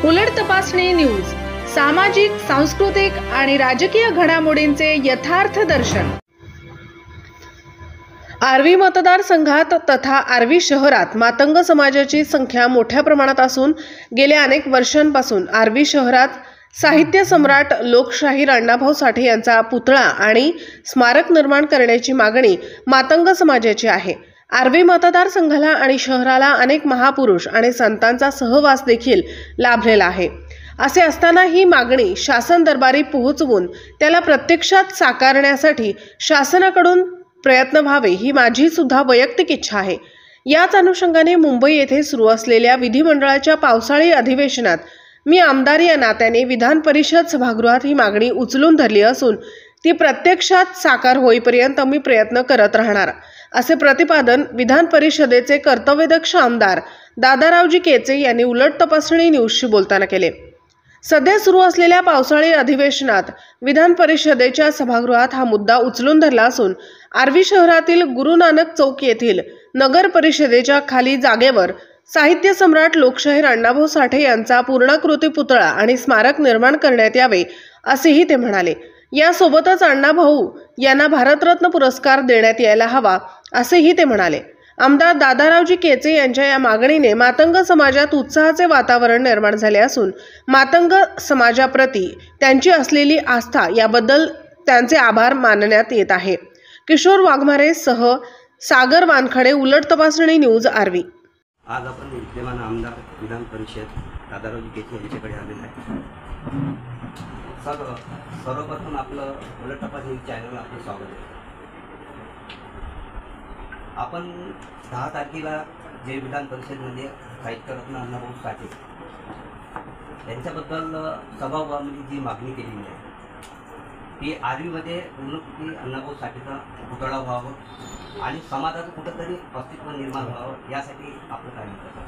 उलट तपासणी न्यूज, सामाजिक, सांस्कृतिक आणि राजकीय घडामोडींचे यथार्थ दर्शन। आर्वी मतदारसंघात तथा आर्वी शहरात मातंग समाजाची संख्या मोठ्या प्रमाणात असून गेल्या अनेक वर्षांपासून आर्वी शहरात साहित्य सम्राट लोकशाहीर अण्णाभाऊ साठे यांचा पुतळा आणि स्मारक निर्माण करण्याची मागणी मातंग समाजाची आहे। आर्वी मतदारसंघाला आणि शहराला अनेक महापुरुष आणि संतांचा सहवास देखील लाभलेला आहे। असे असताना ही मागणी शासन दरबारी पोहोचवून त्याला प्रत्यक्षात साकारण्यासाठी शासनाकडून प्रयत्न व्हावे ही माझी सुद्धा वैयक्तिक इच्छा आहे। याच अनुषंगाने मुंबई येथे सुरू असलेल्या विधिमंडळाच्या पावसाळी अधिवेशनात मी आमदार या नात्याने विधान परिषद सभागृहात ही मागणी उचलून धरली असून ती प्रत्यक्षात साकार होईपर्यंत मी प्रयत्न करत राहणार, असे प्रतिपादन विधान परिषदेचे कर्तव्यदक्ष आमदार दादारावजी केचे यांनी उलट तपासणी न्यूजशी बोलताना केले। सध्या सुरू असलेल्या पावसाळी अधिवेशनात विधान परिषदेच्या सभागृहात हा मुद्दा उचलून धरला असून आर्वी शहरातील गुरु नानक चौक येथील नगर परिषदेच्या खाली जागेवर साहित्य सम्राट लोकशाहीर अण्णाभाऊ साठे यांचा पूर्णाकृती पुतळा आणि स्मारक निर्माण करण्यात यावे, असेही ते म्हणाले। यासोबतच अण्णाभाऊ यांना भारतरत्न पुरस्कार देण्यात यायला हवा, असेही ते म्हणाले। आमदार दादारावजी केचे यांच्या या मागणीने मातंग समाजात उत्साहाचे वातावरण निर्माण झाले असून मातंग समाजाप्रती त्यांची असलेली आस्था याबद्दल त्यांचे आभार मानण्यात येत आहे। किशोर वाघमारे सह सागर वानखडे, उलट तपासणी न्यूज, आर्वी। आज आपण विद्यमान आमदार विधान परिषद दादारावजी केचे यांच्याकडे आलेले आहे। सर्वप्रथम आपलं उलट तपासणी चॅनलला आपलं स्वागत आहे। आपण 10 तारखेला जे विधान परिषदेमध्ये साहित्यरत्न अण्णाभाऊ साठे यांच्याबद्दल सभागृहामध्ये जी मागणी केलेली आहे ती आर्वीमध्ये पूर्णपणे अण्णाभाऊ साठेचा पुतळा व्हावं आणि समाजाचं कुठंतरी अस्तित्व निर्माण व्हावं यासाठी आपलं कार्य करतो।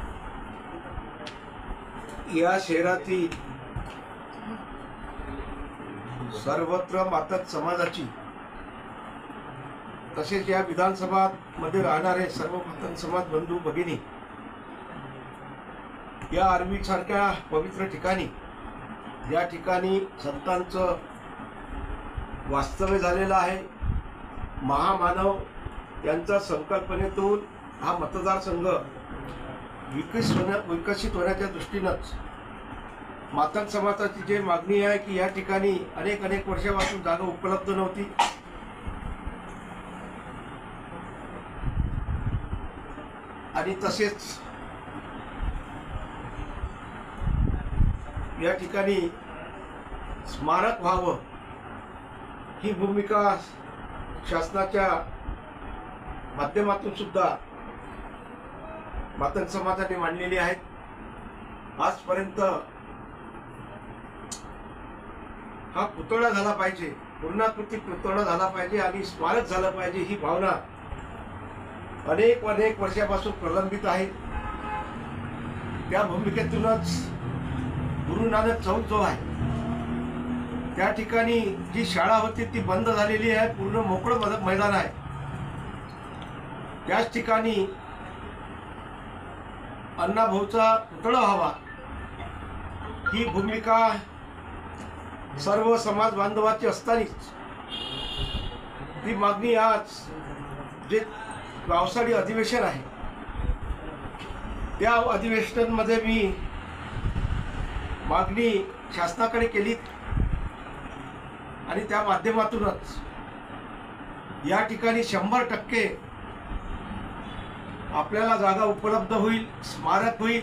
या शहरातील सर्वत्र मातंग समाजाची तसेच या विधानसभा मध्ये राहणारे सर्व मातंग समाज बंधू भगिनी या आर्वी सारख्या पवित्र ठिकाणी, या ठिकाणी संतांचं वास्तव्य झालेलं आहे, महामानव यांच्या संकल्पनेतून हा मतदारसंघ विकसित होण्याच्या दृष्टीनंच मातंग समाजाची जी मागणी आहे की या ठिकाणी अनेक वर्षापासून जागा उपलब्ध नव्हती आणि तसेच या ठिकाणी स्मारक व्हावं ही भूमिका शासनाच्या माध्यमातून सुद्धा मातंग समाजाने मांडलेली आहे। आजपर्यंत हा पुतळा झाला पाहिजे, पूर्णाकृती पुतळा झाला पाहिजे आणि स्मारक झालं पाहिजे ही भावना अनेक वर्षापासून प्रलंबित आहे। त्या भूमिकेतूनच गुरु नानक चौक जो आहे त्या ठिकाणी जी शाळा होती ती बंद झालेली आहे, पूर्ण मोकळं मैदान आहे। त्याच ठिकाणी अण्णाभाऊचा पुतळा व्हावा ही भूमिका सर्व समाज बांधवाची असतानाच ती मागणी आज जे पावसाळी अधिवेशन आहे त्या अधिवेशनामध्ये मी मागणी शासनाकडे केली आणि त्या माध्यमातूनच या ठिकाणी 100% आपल्याला जागा उपलब्ध होईल, स्मारक होईल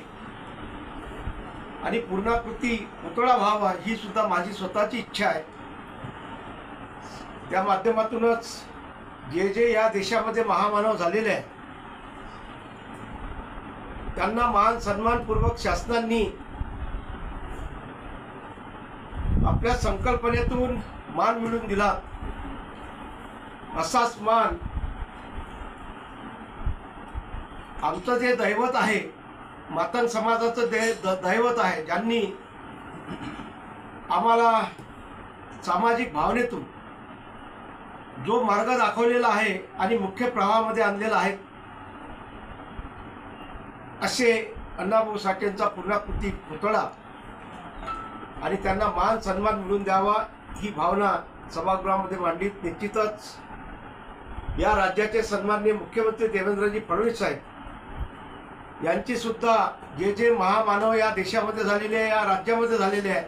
आणि पूर्णाकृती पुतळा व्हावा ही सुद्धा माझी स्वतःची इच्छा आहे। त्या माध्यमातूनच जे या देशामध्ये महामानव झालेले आहेत त्यांना मान सन्मानपूर्वक शासनाने आपल्या संकल्पनेतून मान मिळवून दिला, असाच मान आमचं जे दैवत आहे, मातंग समाजाचं दैवत आहे, ज्यांनी आम्हाला सामाजिक भावनेतून जो मार्ग दाखवलेला आहे आणि मुख्य प्रवाहामध्ये आणलेला आहे, असे अण्णाभाऊ साठेंचा पूर्णाकृती पुतळा आणि त्यांना मान सन्मान मिळवून द्यावा ही भावना सभागृहामध्ये मांडली. निश्चितच या राज्याचे सन्माननीय मुख्यमंत्री देवेंद्रजी फडणवीस साहेब यांची सुद्धा जे जे महामानव या देशामध्ये झालेले आहे, या राज्यामध्ये झालेले आहे,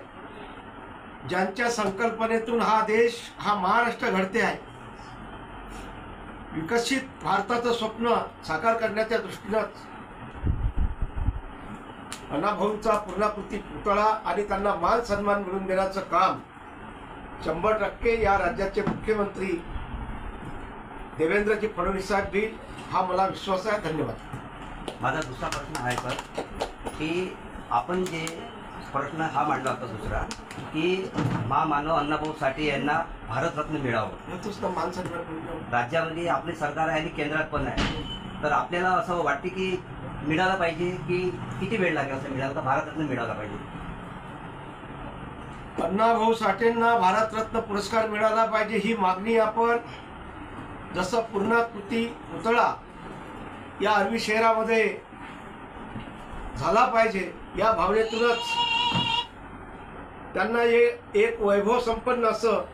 ज्यांच्या संकल्पनेतून हा देश, हा महाराष्ट्र घडते आहे, विकसित भारताचं स्वप्न साकार करण्याच्या दृष्टीनं अण्णाभाऊंचा पूर्णाकृती पुतळा आणि त्यांना मान सन्मान मिळवून देण्याचं काम 100% या राज्याचे मुख्यमंत्री देवेंद्रजी फडणवीस साहेब देईल हा मला विश्वास आहे. धन्यवाद. माझा दुसरा प्रश्न आहे सर की आपण जे प्रश्न हा मांडला होता दुसरा की महामानव अण्णाभाऊ साठे यांना भारतरत्न मिळावं. नुसतं मान सन्मान मिळवून द्यावा. राज्यामध्ये आपले सरकार आहे आणि केंद्रात पण आहे, तर आपल्याला असं वाटते की मिळालं पाहिजे की किती वेळ लागेल असं मिळालं तर भारतरत्न मिळाला पाहिजे. अण्णाभाऊ साठेंना भारतरत्न पुरस्कार मिळाला पाहिजे ही मागणी आपण जसं पूर्णाकृती पुतळा या अरवी शहरामध्ये झाला पाहिजे या भावनेतूनच त्यांना एक वैभव संपन्न असं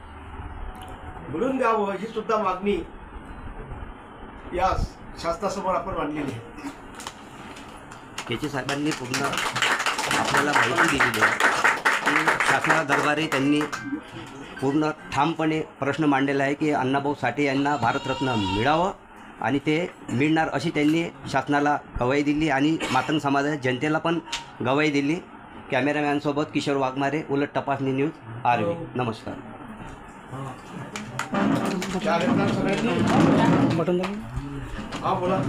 मिळून द्यावं ही सुद्धा मागणी या शासनासमोर आपण मांडलेली आहे. केचे साहेबांनी पूर्ण आपल्याला माहिती दिलेली आहे की शासनाला दरबारी त्यांनी पूर्ण ठामपणे प्रश्न मांडलेला आहे की अण्णाभाऊ साठे यांना भारतरत्न मिळावं आणि ते मिळणार अशी त्यांनी शासनाला गवाही दिली आणि मातंग समाजाच्या जनतेला पण गवाही दिली. कॅमेरामॅनसोबत किशोर वाघमारे, उलट तपासणी न्यूज, आर्वी. नमस्कार. सगळ्यांनी हा बोला.